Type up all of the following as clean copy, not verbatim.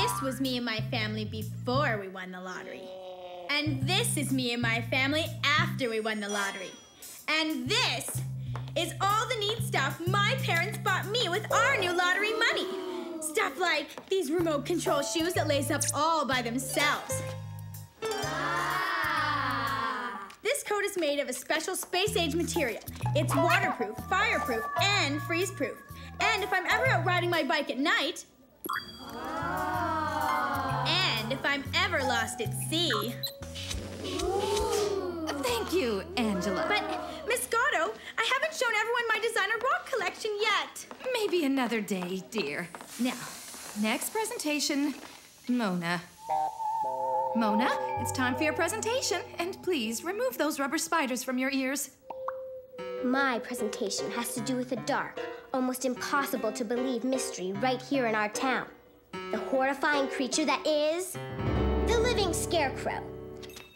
This was me and my family before we won the lottery. And this is me and my family after we won the lottery. And this is all the neat stuff my parents bought me with our new lottery money. Stuff like these remote control shoes that lace up all by themselves. This coat is made of a special space-age material. It's waterproof, fireproof, and freeze-proof. And if I'm ever out riding my bike at night, and if I'm ever lost at sea. Thank you, Angela. But, Miss Gatto, I haven't shown everyone my designer rock collection yet. Maybe another day, dear. Now, next presentation, Mona. Mona, it's time for your presentation. And please, remove those rubber spiders from your ears. My presentation has to do with a dark, almost impossible to believe mystery right here in our town. The horrifying creature that is the living Scarecrow.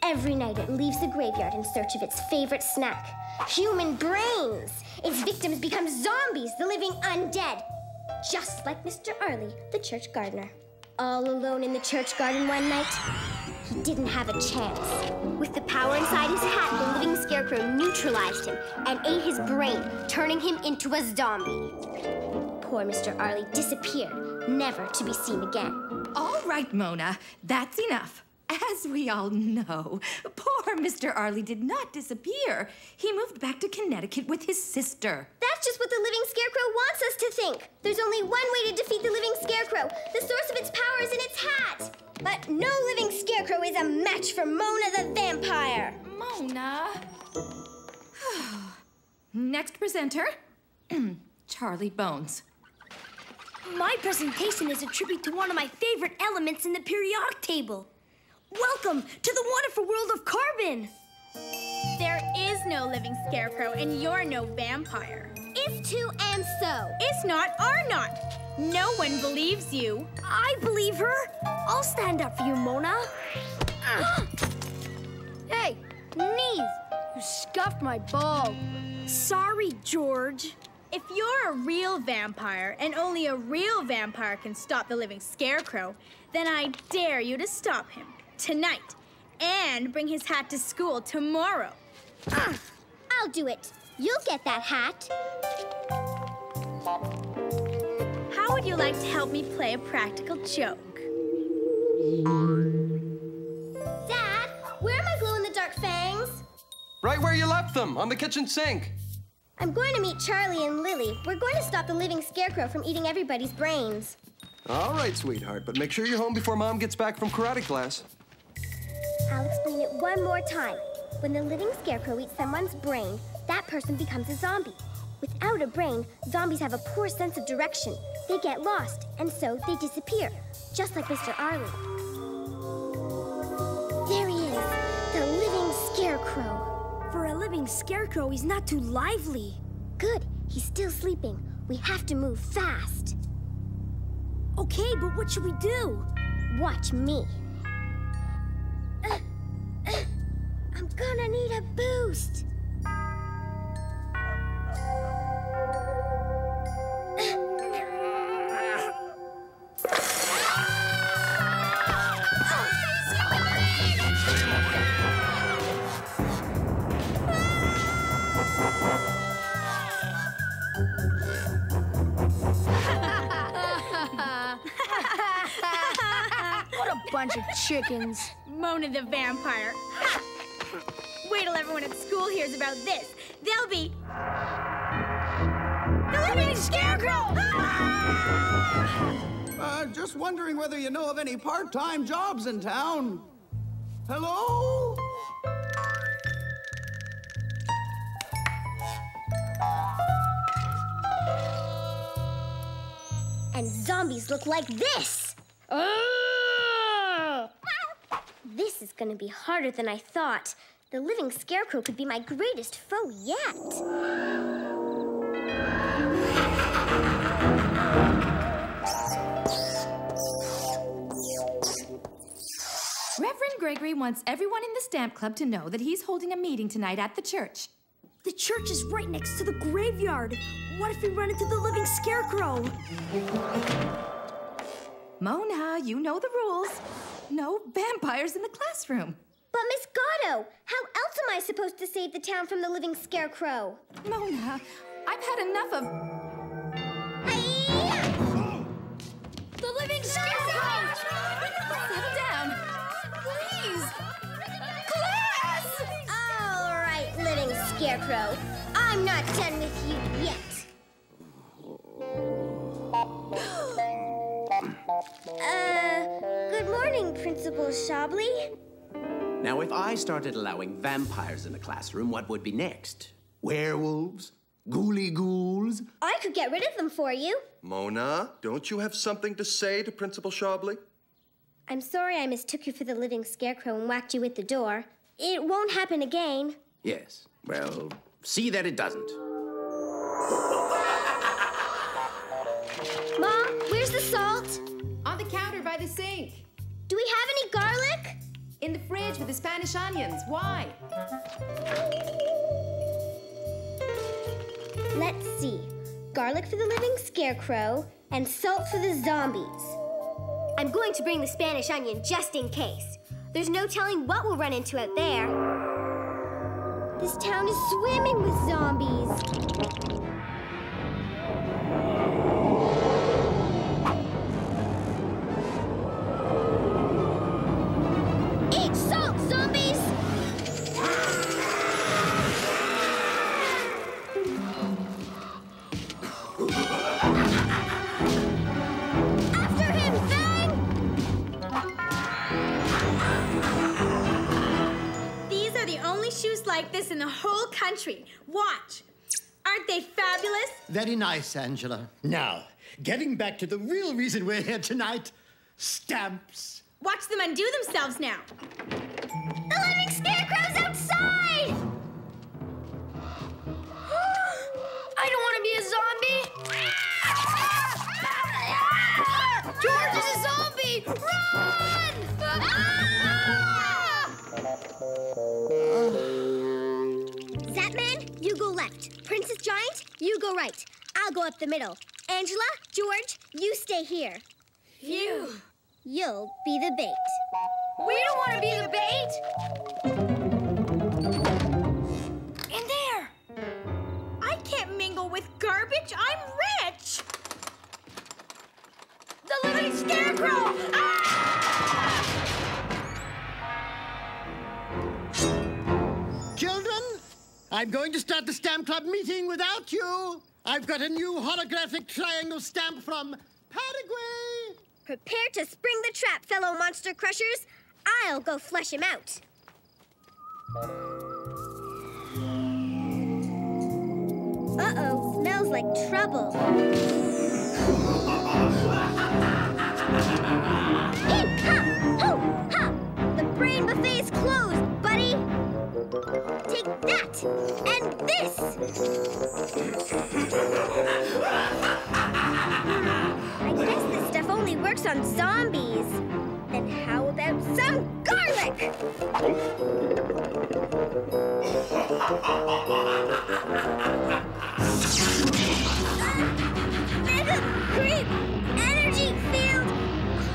Every night it leaves the graveyard in search of its favorite snack, human brains. Its victims become zombies, the living undead. Just like Mr. Arley, the church gardener. All alone in the church garden one night, he didn't have a chance. With the power inside his hat, the living Scarecrow neutralized him and ate his brain, turning him into a zombie. Poor Mr. Arley disappeared, never to be seen again. All right, Mona, that's enough. As we all know, poor Mr. Arley did not disappear. He moved back to Connecticut with his sister. That's just what the living Scarecrow wants us to think. There's only one way to defeat the living Scarecrow. The source of its power is in its hat. But no living Scarecrow is a match for Mona the vampire. Mona. Next presenter, Charley Bones. My presentation is a tribute to one of my favorite elements in the periodic table. Welcome to the wonderful world of carbon. There is no living Scarecrow, and you're no vampire. Is to and so. Is not, are not. No one believes you. I believe her. I'll stand up for you, Mona. Hey, Neve, you scuffed my ball. Sorry, George. If you're a real vampire, and only a real vampire can stop the living Scarecrow, then I dare you to stop him tonight and bring his hat to school tomorrow. I'll do it. You'll get that hat. How would you like to help me play a practical joke? Dad, where are my glow-in-the-dark fangs? Right where you left them, on the kitchen sink. I'm going to meet Charlie and Lily. We're going to stop the living Scarecrow from eating everybody's brains. All right, sweetheart, but make sure you're home before Mom gets back from karate class. I'll explain it one more time. When the living Scarecrow eats someone's brain, that person becomes a zombie. Without a brain, zombies have a poor sense of direction. They get lost, and so they disappear, just like Mr. Arley. There he is, the living Scarecrow. For a living Scarecrow, he's not too lively. Good, he's still sleeping. We have to move fast. Okay, but what should we do? Watch me. I'm gonna need a boost. What a bunch of chickens. Mona the vampire. Ha! Wait till everyone at school hears about this. They'll be... the living Scarecrow! Just wondering whether you know of any part-time jobs in town. Hello? And zombies look like this. This is gonna be harder than I thought. The living Scarecrow could be my greatest foe yet. Reverend Gregory wants everyone in the Stamp Club to know that he's holding a meeting tonight at the church. The church is right next to the graveyard. What if we run into the living Scarecrow? Mona, you know the rules. No vampires in the classroom. But Miss Gatto, how else am I supposed to save the town from the living scarecrow? Mona, I've had enough of... Hi-ya! The living scarecrow! Settle down. Please. Class! All right, living scarecrow. I'm not done with you yet. Good morning, Principal Shobley. Now, if I started allowing vampires in the classroom, what would be next? Werewolves? Ghouly ghouls? I could get rid of them for you. Mona, don't you have something to say to Principal Shobley? I'm sorry I mistook you for the living scarecrow and whacked you with the door. It won't happen again. Yes. Well, see that it doesn't. Mom, where's the salt? On the counter by the sink. Do we have any garlic? In the fridge with the Spanish onions. Why? Let's see. Garlic for the living scarecrow and salt for the zombies. I'm going to bring the Spanish onion just in case. There's no telling what we'll run into out there. This town is swimming with zombies. Eat salt, zombies! After him, Fang! These are the only shoes like this in the whole country. Watch. Aren't they fabulous? Very nice, Angela. Now, getting back to the real reason we're here tonight, stamps. Watch them undo themselves now. The living scarecrow's outside! I don't want to be a zombie! George is a zombie! Run! Zapman, you go left. Princess Giant, you go right. I'll go up the middle. Angela, George, you stay here. Phew! You'll be the bait. We don't want to be the bait! In there! I can't mingle with garbage. I'm rich. The living scarecrow! Children, I'm going to start the Stamp Club meeting without you. I've got a new holographic triangle stamp from Paraguay. Prepare to spring the trap, fellow monster crushers. I'll go flush him out. Uh-oh, smells like trouble. Ha! The brain buffet is closed, buddy. Take that and this. I guess this stuff only works on zombies. Then how about some garlic? Mega creep, energy field,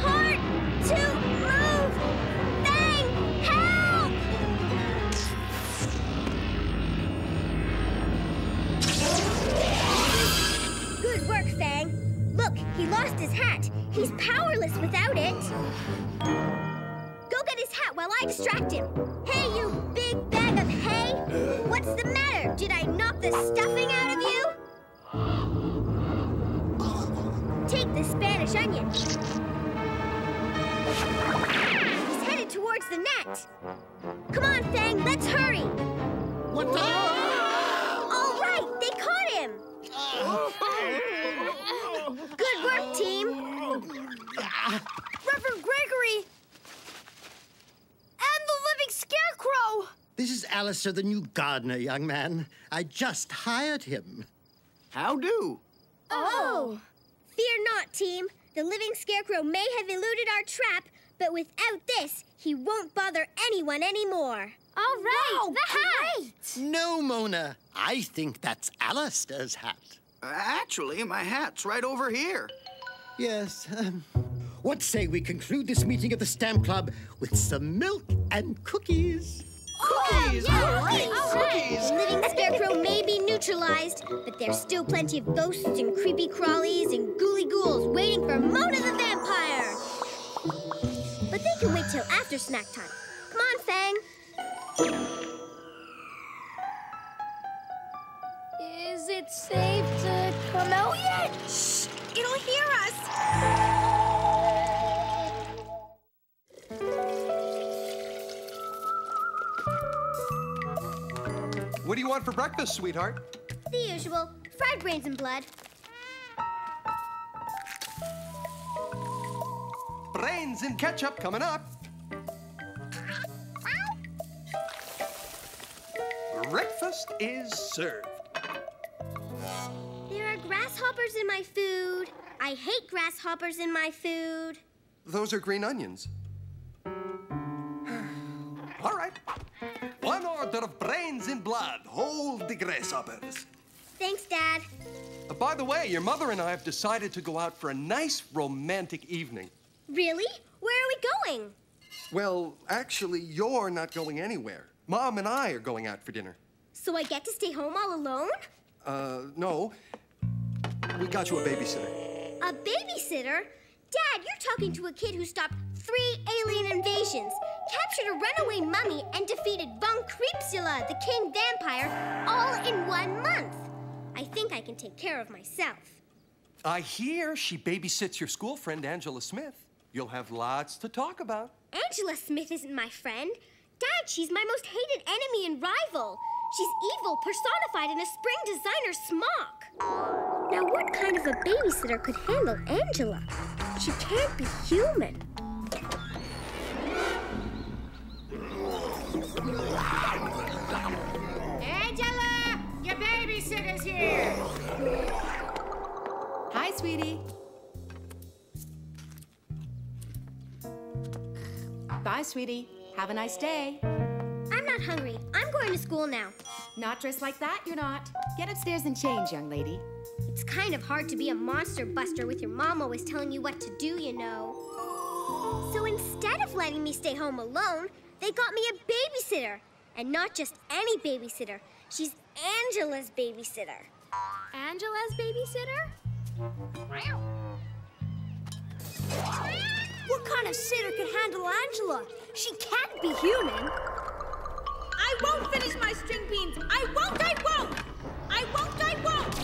hard to move. Fang, help! Good work, Fang. Look, he lost his hat. He's powerless without it. Go get his hat while I distract him. Hey, you big bag of hay! What's the matter? Did I knock the stuffing out of you? Take the Spanish onion. He's headed towards the net. Come on, Fang, let's hurry. What the... All right, they caught him. Good work, team. Reverend Gregory! And the living scarecrow! This is Alistair, the new gardener, young man. I just hired him. How do? Oh. Fear not, team. The living scarecrow may have eluded our trap, but without this, he won't bother anyone anymore. All right, Wow, the hat! No, Mona. I think that's Alistair's hat. Actually, my hat's right over here. Yes. What say we conclude this meeting of the Stamp Club with some milk and cookies? Cookies! Cookies! The living scarecrow may be neutralized, but there's still plenty of ghosts and creepy crawlies and ghouly ghouls waiting for Mona the vampire. But they can wait till after snack time. Come on, Fang. Is it safe to come out yet? Shh! It'll hear us! What do you want for breakfast, sweetheart? The usual. Fried brains and blood. Brains and ketchup coming up. Breakfast is served. There are grasshoppers in my food. I hate grasshoppers in my food. Those are green onions. All right. One order of brains and blood. Hold the grasshoppers. Thanks, Dad. By the way, your mother and I have decided to go out for a nice romantic evening. Really? Where are we going? Well, actually, you're not going anywhere. Mom and I are going out for dinner. So I get to stay home all alone? No. We got you a babysitter. A babysitter? Dad, you're talking to a kid who stopped 3 alien invasions, captured a runaway mummy, and defeated Von Creepsula, the king vampire, all in 1 month. I think I can take care of myself. I hear she babysits your school friend, Angela Smith. You'll have lots to talk about. Angela Smith isn't my friend. Dad, she's my most hated enemy and rival. She's evil personified in a spring designer smock. Now, what kind of a babysitter could handle Angela? She can't be human. Angela! Your babysitter's here! Hi, sweetie. Bye, sweetie. Have a nice day. I'm not hungry. I'm going to school now. Not dressed like that, you're not. Get upstairs and change, young lady. It's kind of hard to be a monster buster with your mom always telling you what to do, you know. So instead of letting me stay home alone, they got me a babysitter. And not just any babysitter. She's Angela's babysitter. Angela's babysitter? What kind of sitter can handle Angela? She can't be human. I won't finish my string beans. I won't, I won't! I won't, I won't!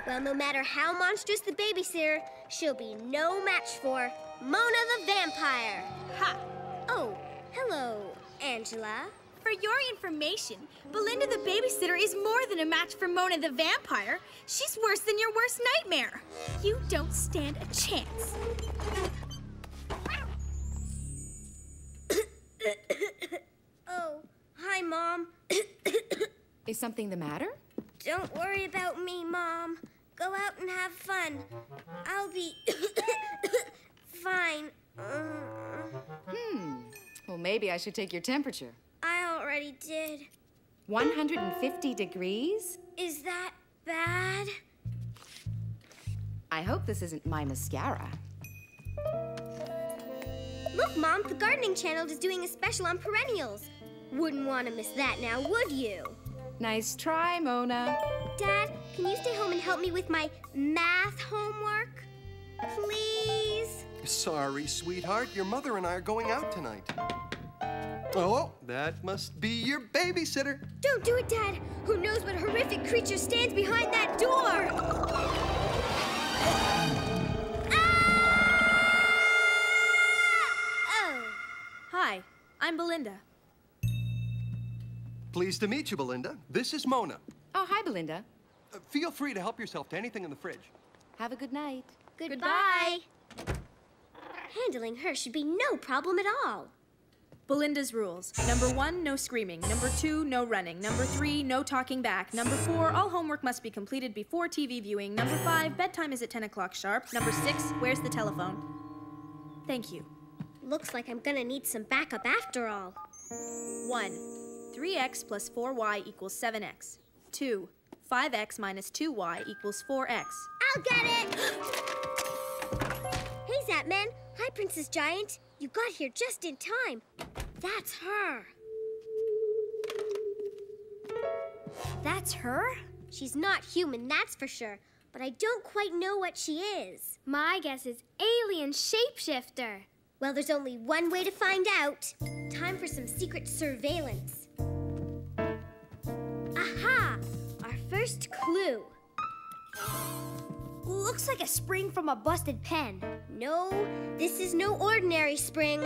Well, no matter how monstrous the babysitter, she'll be no match for Mona the vampire. Ha! Oh, hello, Angela. For your information, Belinda the babysitter is more than a match for Mona the vampire. She's worse than your worst nightmare. You don't stand a chance. Oh, hi, Mom. Is something the matter? Don't worry about me, Mom. Go out and have fun. I'll be fine. Well, maybe I should take your temperature. I already did. 150 degrees? Is that bad? I hope this isn't my mascara. Look, Mom, the gardening channel is doing a special on perennials. Wouldn't want to miss that now, would you? Nice try, Mona. Dad, can you stay home and help me with my math homework? Please? Sorry, sweetheart. Your mother and I are going out tonight. Oh, that must be your babysitter. Don't do it, Dad. Who knows what horrific creature stands behind that door? Oh. Hi, I'm Belinda. Pleased to meet you, Belinda. This is Mona. Oh, hi, Belinda. Feel free to help yourself to anything in the fridge. Have a good night. Goodbye. Handling her should be no problem at all. Belinda's rules. Number 1, no screaming. Number 2, no running. Number 3, no talking back. Number 4, all homework must be completed before TV viewing. Number 5, bedtime is at 10 o'clock sharp. Number 6, where's the telephone? Thank you. Looks like I'm gonna need some backup after all. 1, 3x plus 4y equals 7x. 2, 5x minus 2y equals 4x. I'll get it! Hey, Zapman. Hi, Princess Giant. You got here just in time. That's her. That's her? She's not human, that's for sure. But I don't quite know what she is. My guess is alien shapeshifter. Well, there's only one way to find out. Time for some secret surveillance. Aha! Our first clue. Looks like a spring from a busted pen. No, this is no ordinary spring.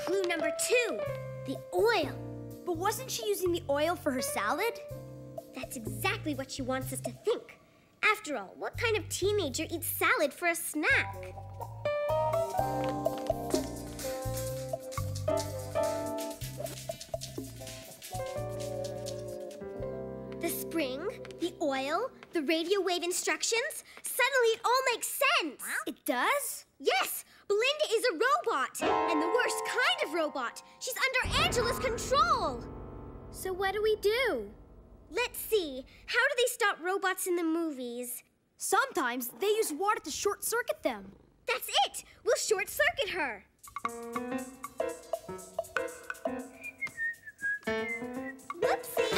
Clue number 2, the oil. But wasn't she using the oil for her salad? That's exactly what she wants us to think. After all, what kind of teenager eats salad for a snack? The spring, the oil, the radio wave instructions. Suddenly it all makes sense. It does? Yes, Belinda is a robot, and the worst kind of robot. She's under Angela's control. So what do we do? Let's see. How do they stop robots in the movies? Sometimes they use water to short-circuit them. That's it! We'll short-circuit her. Whoopsie!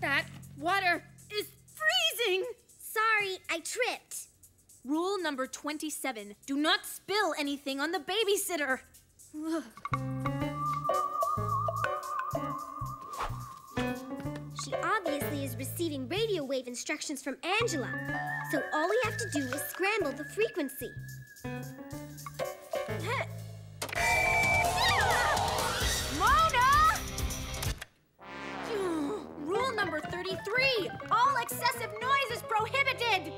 That water is freezing! Sorry, I tripped. Rule number 27. Do not spill anything on the babysitter. She obviously is receiving radio wave instructions from Angela. So all we have to do is scramble the frequency. Mona! Rule number 33. All excessive noise is prohibited.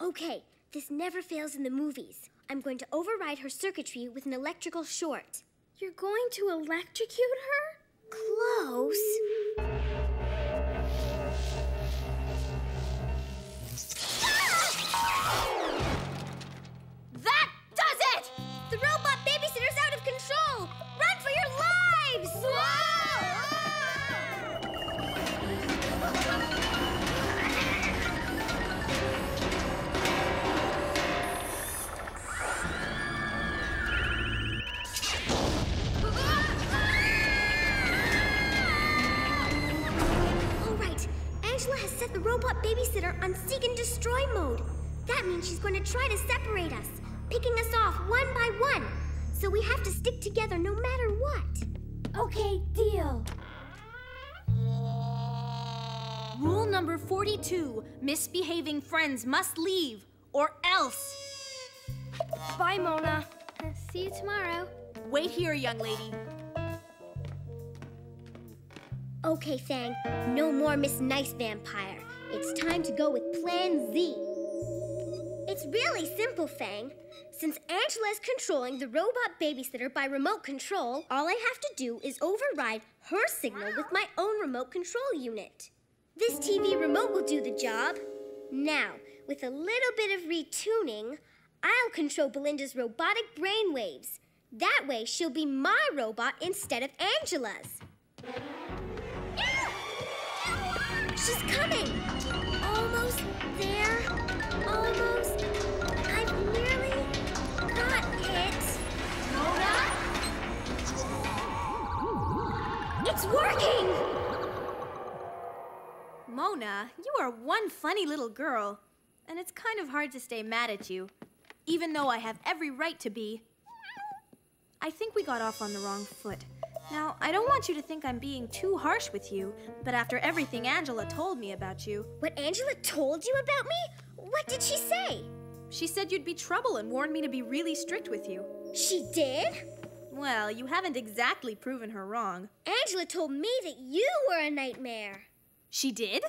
Okay, this never fails in the movies. I'm going to override her circuitry with an electrical short. You're going to electrocute her? Close. That does it! The robot babysitter's out of control! Run for your lives! All right, Angela has set the robot babysitter on seek and destroy mode. That means she's going to try to separate us, picking us off one by one. So we have to stick together no matter what. Okay, deal. Rule number 42. Misbehaving friends must leave, or else. Bye, Mona. See you tomorrow. Wait here, young lady. Okay, Fang, no more Miss Nice Vampire. It's time to go with Plan Z. It's really simple, Fang. Since Angela is controlling the robot babysitter by remote control, all I have to do is override her signal with my own remote control unit. This TV remote will do the job. Now, with a little bit of retuning, I'll control Belinda's robotic brainwaves. That way, she'll be my robot instead of Angela's. She's coming! Almost there. Almost. I've nearly got it. Mona? It's working! Mona, you are one funny little girl. And it's kind of hard to stay mad at you, even though I have every right to be. I think we got off on the wrong foot. Now, I don't want you to think I'm being too harsh with you, but after everything Angela told me about you... What Angela told you about me? What did she say? She said you'd be trouble and warned me to be really strict with you. She did? Well, you haven't exactly proven her wrong. Angela told me that you were a nightmare. She did?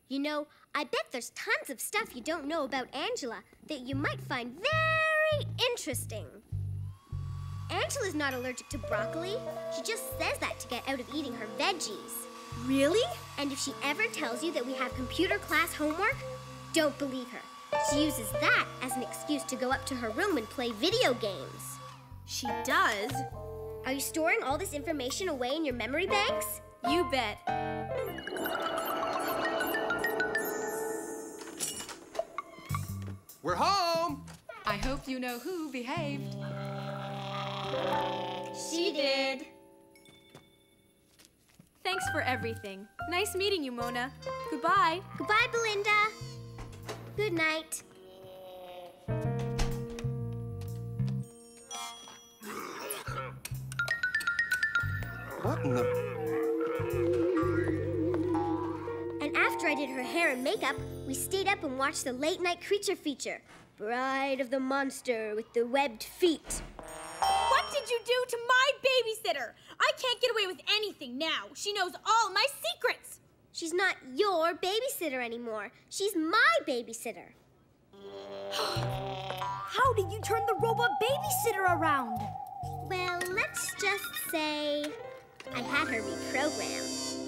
You know, I bet there's tons of stuff you don't know about Angela that you might find very interesting. Angela's not allergic to broccoli. She just says that to get out of eating her veggies. Really? And if she ever tells you that we have computer class homework, don't believe her. She uses that as an excuse to go up to her room and play video games. She does? Are you storing all this information away in your memory banks? You bet. We're home! I hope you know who behaved. She did. Thanks for everything. Nice meeting you, Mona. Goodbye. Goodbye, Belinda. Good night. What in the... And after I did her hair and makeup, we stayed up and watched the late-night creature feature. Bride of the Monster with the webbed feet. What did you do to my babysitter? I can't get away with anything now. She knows all my secrets. She's not your babysitter anymore. She's my babysitter. How did you turn the robot babysitter around? Well, let's just say I had her reprogrammed.